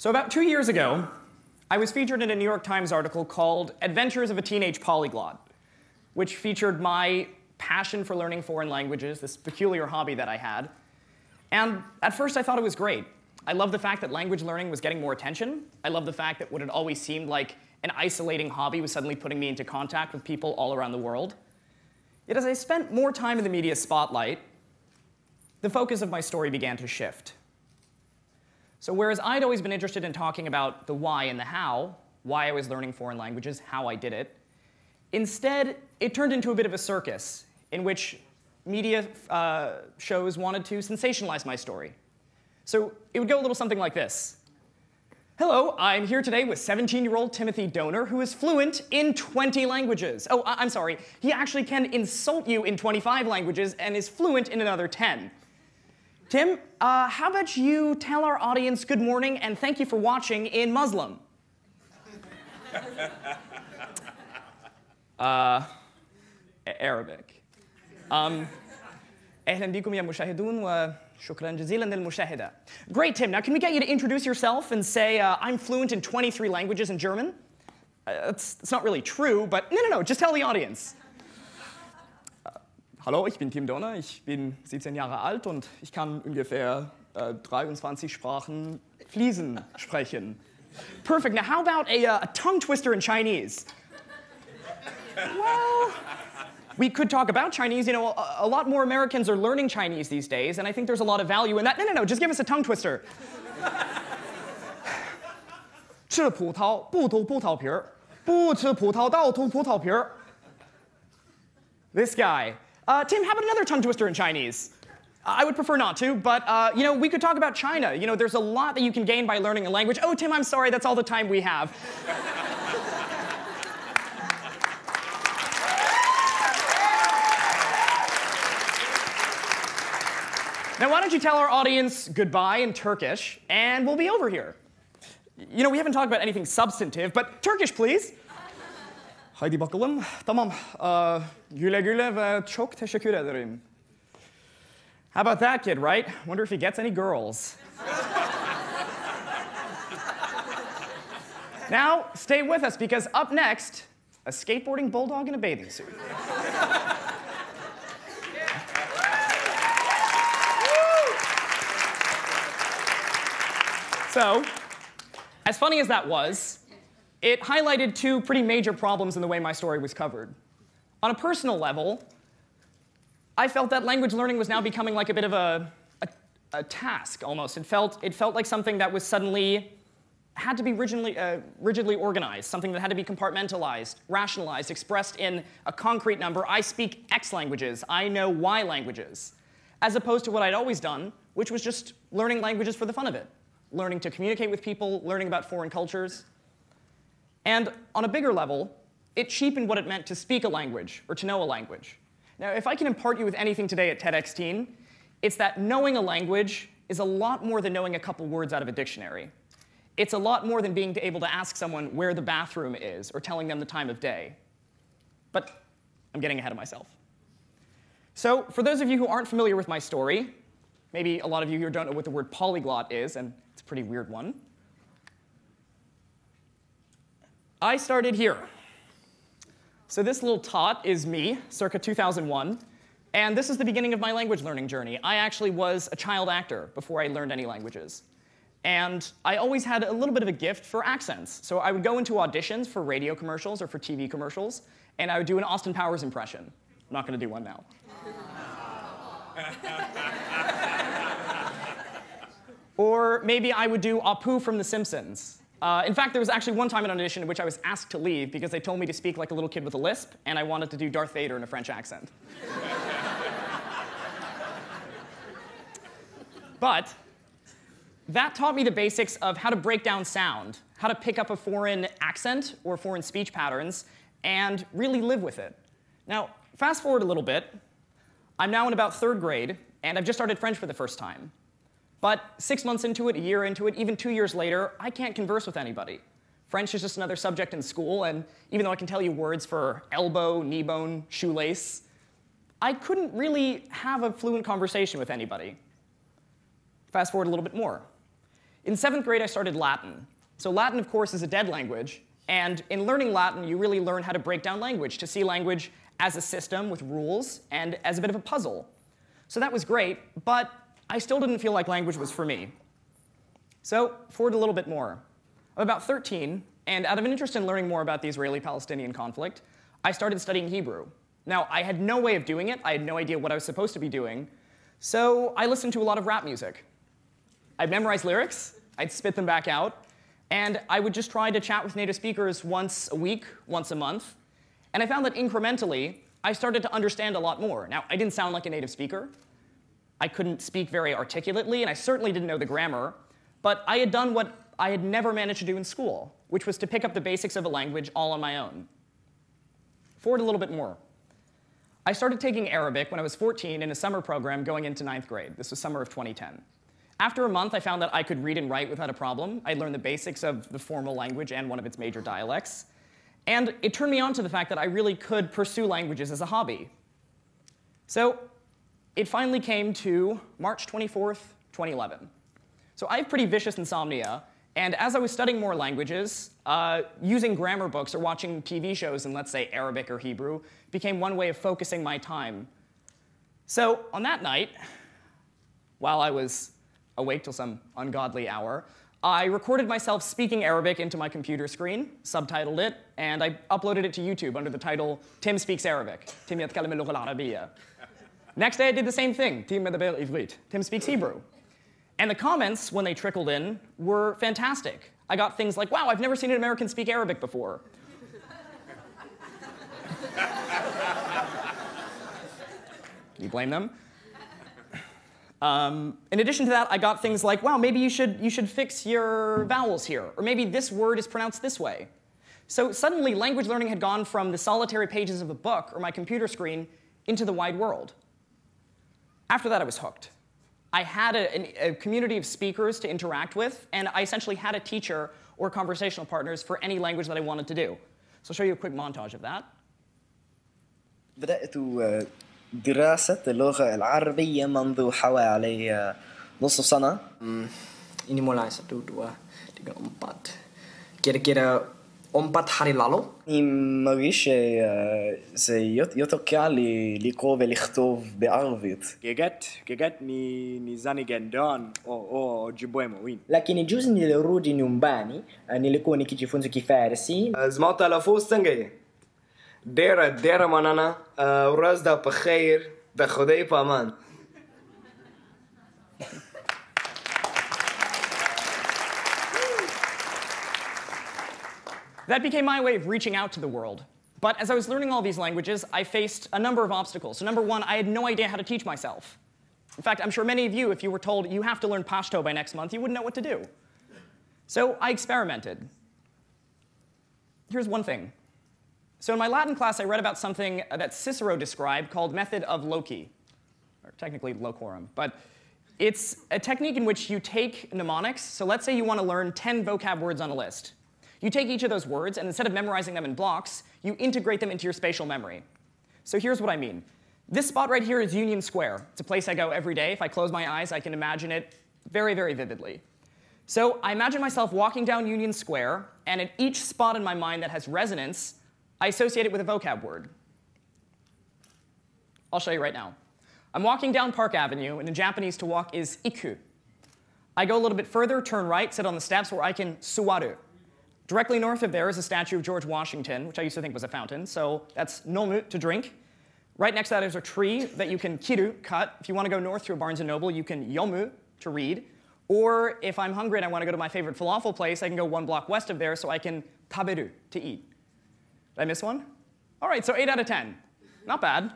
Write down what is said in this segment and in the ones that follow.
So about 2 years ago, I was featured in a New York Times article called Adventures of a Teenage Polyglot, which featured my passion for learning foreign languages, this peculiar hobby that I had. And at first I thought it was great. I loved the fact that language learning was getting more attention. I loved the fact that what had always seemed like an isolating hobby was suddenly putting me into contact with people all around the world. Yet as I spent more time in the media spotlight, the focus of my story began to shift. So whereas I'd always been interested in talking about the why and the how, why I was learning foreign languages, how I did it, instead it turned into a bit of a circus in which media shows wanted to sensationalize my story. So it would go a little something like this. Hello, I'm here today with 17-year-old Timothy Donor, who is fluent in 20 languages. Oh, I'm sorry, he actually can insult you in 25 languages and is fluent in another 10. Tim, how about you tell our audience good morning and thank you for watching in Muslim? Arabic. أهلا بكم يا مشاهدون وشكرا جزيلا للمشاهدة. Great, Tim. Now, can we get you to introduce yourself and say, I'm fluent in 23 languages in German? It's not really true, but no, just tell the audience. Hallo, ich bin Tim Donor, ich bin 17 Jahre alt und ich kann ungefähr 23 Sprachen fließend sprechen. Perfect. Now, how about a tongue twister in Chinese? Well, we could talk about Chinese. You know, a lot more Americans are learning Chinese these days, and I think there's a lot of value in that. No, just give us a tongue twister. 吃葡萄不吐葡萄皮儿，不吃葡萄倒吐葡萄皮儿. This guy. Tim, how about another tongue twister in Chinese? I would prefer not to, but you know, we could talk about China. You know, there's a lot that you can gain by learning a language. Oh, Tim, I'm sorry, that's all the time we have. Now, why don't you tell our audience goodbye in Turkish, and we'll be over here. You know, we haven't talked about anything substantive, but Turkish, please. Haydi bakalım. Tamam. Güle güle ve çok teşekkür ederim. How about that kid, right? Wonder if he gets any girls. Now, stay with us, because up next, a skateboarding bulldog in a bathing suit. So, as funny as that was, it highlighted two pretty major problems in the way my story was covered. On a personal level, I felt that language learning was now becoming like a bit of a task, almost. It felt like something that was suddenly had to be rigidly organized, something that had to be compartmentalized, rationalized, expressed in a concrete number. I speak X languages. I know Y languages. As opposed to what I'd always done, which was just learning languages for the fun of it. Learning to communicate with people, learning about foreign cultures. And on a bigger level, it cheapened what it meant to speak a language or to know a language. Now, if I can impart you with anything today at TEDx Teen, it's that knowing a language is a lot more than knowing a couple words out of a dictionary. It's a lot more than being able to ask someone where the bathroom is or telling them the time of day. But I'm getting ahead of myself. So for those of you who aren't familiar with my story, maybe a lot of you here don't know what the word polyglot is, and it's a pretty weird one. I started here. So this little tot is me, circa 2001, and this is the beginning of my language learning journey. I actually was a child actor before I learned any languages. And I always had a little bit of a gift for accents. So I would go into auditions for radio commercials or for TV commercials, and I would do an Austin Powers impression. I'm not going to do one now. Or maybe I would do Apu from The Simpsons. In fact, there was actually one time in an audition in which I was asked to leave because they told me to speak like a little kid with a lisp, and I wanted to do Darth Vader in a French accent. But that taught me the basics of how to break down sound, how to pick up a foreign accent or foreign speech patterns, and really live with it. Now, fast forward a little bit. I'm now in about 3rd grade, and I've just started French for the first time. But 6 months into it, a year into it, even 2 years later, I can't converse with anybody. French is just another subject in school, and even though I can tell you words for elbow, knee bone, shoelace, I couldn't really have a fluent conversation with anybody. Fast forward a little bit more. In 7th grade, I started Latin. So Latin, of course, is a dead language. And in learning Latin, you really learn how to break down language, to see language as a system with rules and as a bit of a puzzle. So that was great, but I still didn't feel like language was for me. So forward a little bit more. I'm about 13, and out of an interest in learning more about the Israeli-Palestinian conflict, I started studying Hebrew. Now, I had no way of doing it. I had no idea what I was supposed to be doing. So I listened to a lot of rap music. I'd memorize lyrics, I'd spit them back out, and I would just try to chat with native speakers once a week, once a month. And I found that incrementally, I started to understand a lot more. Now, I didn't sound like a native speaker. I couldn't speak very articulately, and I certainly didn't know the grammar. But I had done what I had never managed to do in school, which was to pick up the basics of a language all on my own. Forward a little bit more. I started taking Arabic when I was 14 in a summer program going into 9th grade. This was summer of 2010. After a month, I found that I could read and write without a problem. I'd learned the basics of the formal language and one of its major dialects. And it turned me on to the fact that I really could pursue languages as a hobby. So it finally came to March 24th, 2011. So I have pretty vicious insomnia, and as I was studying more languages, using grammar books or watching TV shows in, let's say, Arabic or Hebrew became one way of focusing my time. So on that night, while I was awake till some ungodly hour, I recorded myself speaking Arabic into my computer screen, subtitled it, and I uploaded it to YouTube under the title, Tim Speaks Arabic. Tim يتكلم اللغة العربية. Next day, I did the same thing. Tim מדבר עברית. Tim speaks Hebrew. And the comments, when they trickled in, were fantastic. I got things like, wow, I've never seen an American speak Arabic before. Can you blame them? In addition to that, I got things like, wow, maybe you should fix your vowels here. Or maybe this word is pronounced this way. So suddenly, language learning had gone from the solitary pages of a book or my computer screen into the wide world. After that, I was hooked. I had a community of speakers to interact with, and I essentially had a teacher or conversational partners for any language that I wanted to do. So I'll show you a quick montage of that. بدأت دراسة اللغة العربية منذ حوالي نصف سنة. Ini mulai 1, 2, 3, 4. Kira-kira 4 hari lalu. אני מרגיש שזה יותר קל לקרוא ולכתוב בערבית. كجت ni gendon o jibuemo win. Lakini juzi nilirudi nyumbani, nilikuwa nikijifunza Kifarsi. زما تلفظ څنګه ډېره مننه ورځ د په خیر د خدای په امان. That became my way of reaching out to the world. But as I was learning all these languages, I faced a number of obstacles. So number one, I had no idea how to teach myself. In fact, I'm sure many of you, if you were told you have to learn Pashto by next month, you wouldn't know what to do. So I experimented. Here's one thing. So in my Latin class, I read about something that Cicero described called method of loci, or technically locorum. But it's a technique in which you take mnemonics. So let's say you want to learn 10 vocab words on a list. You take each of those words, and instead of memorizing them in blocks, you integrate them into your spatial memory. So here's what I mean. This spot right here is Union Square. It's a place I go every day. If I close my eyes, I can imagine it very, very vividly. So I imagine myself walking down Union Square, and at each spot in my mind that has resonance, I associate it with a vocab word. I'll show you right now. I'm walking down Park Avenue, and in Japanese, to walk is iku. I go a little bit further, turn right, sit on the steps where I can suwaru. Directly north of there is a statue of George Washington, which I used to think was a fountain, so that's nomu, to drink. Right next to that is a tree that you can kiru, cut. If you want to go north to a Barnes & Noble, you can yomu, to read. Or if I'm hungry and I want to go to my favorite falafel place, I can go 1 block west of there, so I can taberu, to eat. Did I miss one? All right, so 8 out of 10. Not bad.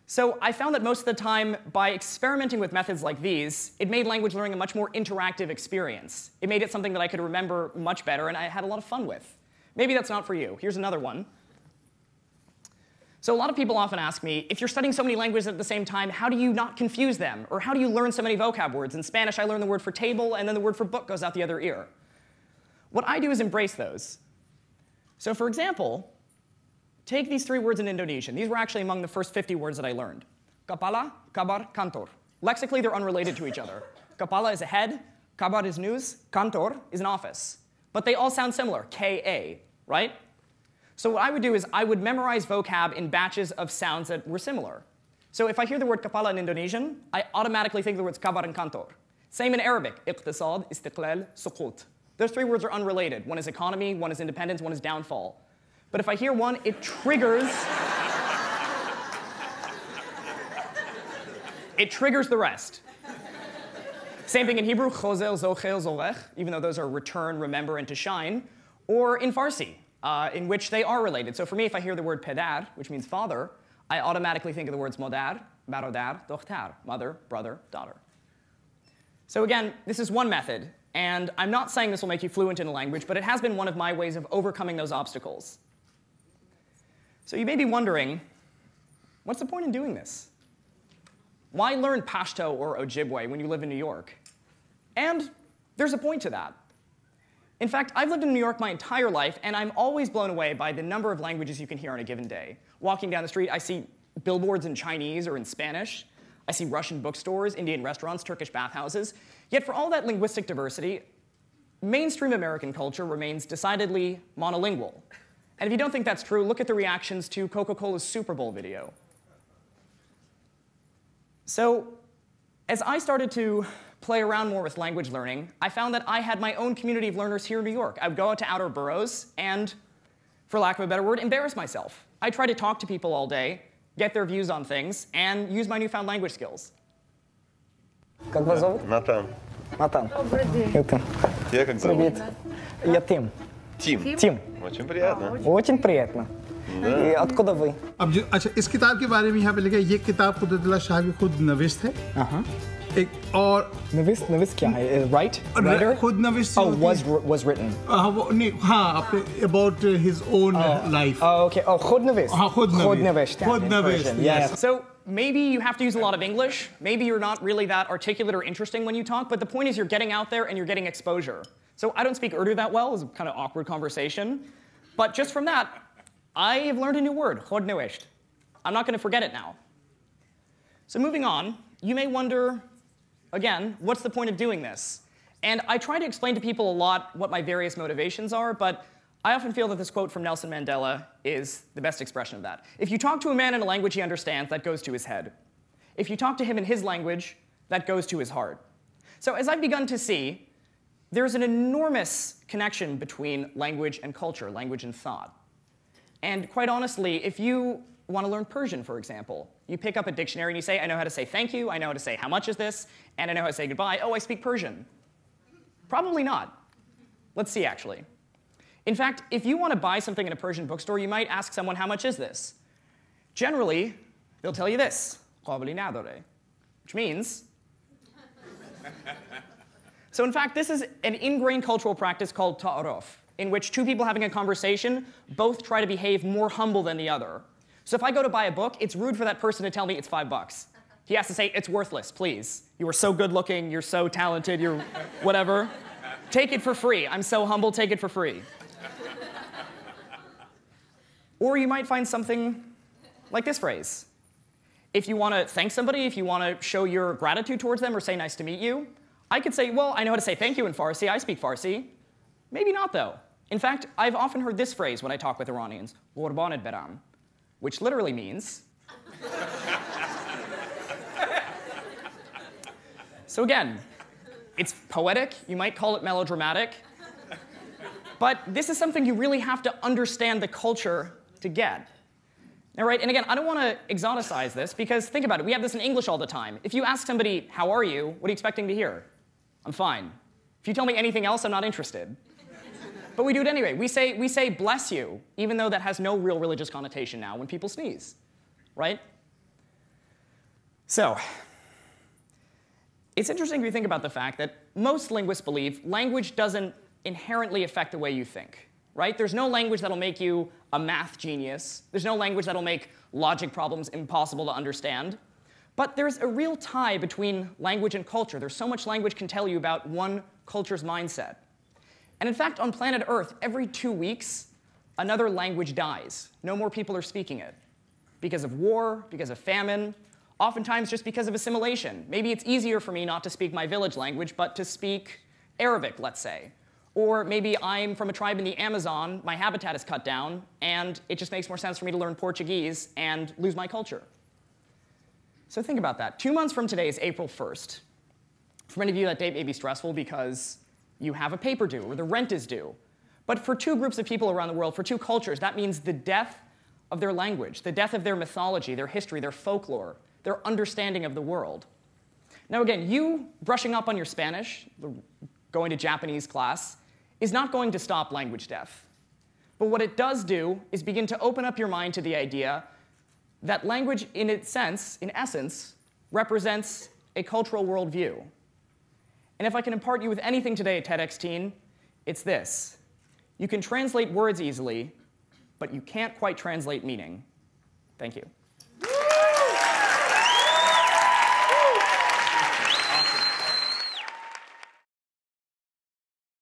So I found that most of the time, by experimenting with methods like these, it made language learning a much more interactive experience. It made it something that I could remember much better and I had a lot of fun with. Maybe that's not for you. Here's another one. So a lot of people often ask me, if you're studying so many languages at the same time, how do you not confuse them? Or how do you learn so many vocab words? In Spanish, I learn the word for table, and then the word for book goes out the other ear. What I do is embrace those. So for example, take these 3 words in Indonesian. These were actually among the first 50 words that I learned. Kepala, kabar, kantor. Lexically, they're unrelated to each other. Kepala is a head, kabar is news, kantor is an office. But they all sound similar, K-A, right? So what I would do is I would memorize vocab in batches of sounds that were similar. So if I hear the word kepala in Indonesian, I automatically think the words kabar and kantor. Same in Arabic, iqtisad, istiqlal, suqut. Those three words are unrelated. One is economy, one is independence, one is downfall. But if I hear one, it triggers... it triggers the rest. Same thing in Hebrew, chozel, zochel, zolech, even though those are return, remember, and to shine. Or in Farsi, in which they are related. So for me, if I hear the word pedar, which means father, I automatically think of the words modar, barodar, dochtar, mother, brother, daughter. So again, this is one method. And I'm not saying this will make you fluent in a language, but it has been one of my ways of overcoming those obstacles. So you may be wondering, what's the point in doing this? Why learn Pashto or Ojibwe when you live in New York? And there's a point to that. In fact, I've lived in New York my entire life, and I'm always blown away by the number of languages you can hear on a given day. Walking down the street, I see billboards in Chinese or in Spanish. I see Russian bookstores, Indian restaurants, Turkish bathhouses. Yet for all that linguistic diversity, mainstream American culture remains decidedly monolingual. And if you don't think that's true, look at the reactions to Coca-Cola's Super Bowl video. So as I started to play around more with language learning, I found that I had my own community of learners here in New York. I would go out to outer boroughs and, for lack of a better word, embarrass myself. I try to talk to people all day, get their views on things, and use my newfound language skills. Как вас зовут? Натан. Натан. Добрый день. Это. Тебя как зовут? Привет. Я Тим. Тим. Тим. Очень приятно. Очень приятно. И откуда вы? अब जो अच्छा इस किताब के बारे में यहाँ पे लिखा है ये किताब कुदरतुल्लाह शाह की खुद नविश्त है एक और नविस क्या है? Writer? खुद नविश्त Oh, was written. हाँ वो नहीं हाँ अपने about his own life. Oh, okay. Oh, खुद नविस. हाँ खुद नविश्त. खुद नविश्त. Yes. So maybe you have to use a lot of English. Maybe you're not really that articulate or interesting when you talk, but the point is you're getting out there and you're getting exposure. So I don't speak Urdu that well. It's a kind of awkward conversation. But just from that, I have learned a new word, khod nwisht. I'm not going to forget it now. So moving on, you may wonder, again, what's the point of doing this? And I try to explain to people a lot what my various motivations are, but I often feel that this quote from Nelson Mandela is the best expression of that. If you talk to a man in a language he understands, that goes to his head. If you talk to him in his language, that goes to his heart. So as I've begun to see, there's an enormous connection between language and culture, language and thought. And quite honestly, if you want to learn Persian, for example, you pick up a dictionary and you say, I know how to say thank you, I know how to say how much is this, and I know how to say goodbye. Oh, I speak Persian. Probably not. Let's see, actually. In fact, if you want to buy something in a Persian bookstore, you might ask someone, how much is this? Generally, they'll tell you this, which means... So in fact, this is an ingrained cultural practice called ta'aruf, in which two people having a conversation both try to behave more humble than the other. So if I go to buy a book, it's rude for that person to tell me it's $5. He has to say, it's worthless, please. You are so good looking, you're so talented, you're whatever. Take it for free. I'm so humble, take it for free. Or you might find something like this phrase. If you want to thank somebody, if you want to show your gratitude towards them or say nice to meet you, I could say, well, I know how to say thank you in Farsi, I speak Farsi. Maybe not, though. In fact, I've often heard this phrase when I talk with Iranians, Qurbanit beram, which literally means... So again, it's poetic, you might call it melodramatic, but this is something you really have to understand the culture to get. All right, and again, I don't want to exoticize this, because think about it, we have this in English all the time. If you ask somebody, how are you, what are you expecting to hear? I'm fine. If you tell me anything else, I'm not interested. But we do it anyway. We say bless you, even though that has no real religious connotation now when people sneeze, right? So, it's interesting if you think about the fact that most linguists believe language doesn't inherently affect the way you think, right? There's no language that'll make you a math genius. There's no language that'll make logic problems impossible to understand. But there's a real tie between language and culture. There's so much language can tell you about one culture's mindset. And in fact, on planet Earth, every 2 weeks, another language dies. No more people are speaking it. Because of war, because of famine, oftentimes just because of assimilation. Maybe it's easier for me not to speak my village language, but to speak Arabic, let's say. Or maybe I'm from a tribe in the Amazon, my habitat is cut down, and it just makes more sense for me to learn Portuguese and lose my culture. So think about that. 2 months from today is April 1st. For many of you, that date may be stressful because you have a paper due or the rent is due. But for 2 groups of people around the world, for 2 cultures, that means the death of their language, the death of their mythology, their history, their folklore, their understanding of the world. Now again, you brushing up on your Spanish, going to Japanese class, is not going to stop language death. But what it does do is begin to open up your mind to the idea that language, in essence, represents a cultural worldview. And if I can impart you with anything today at TEDx Teen, it's this. You can translate words easily, but you can't quite translate meaning. Thank you.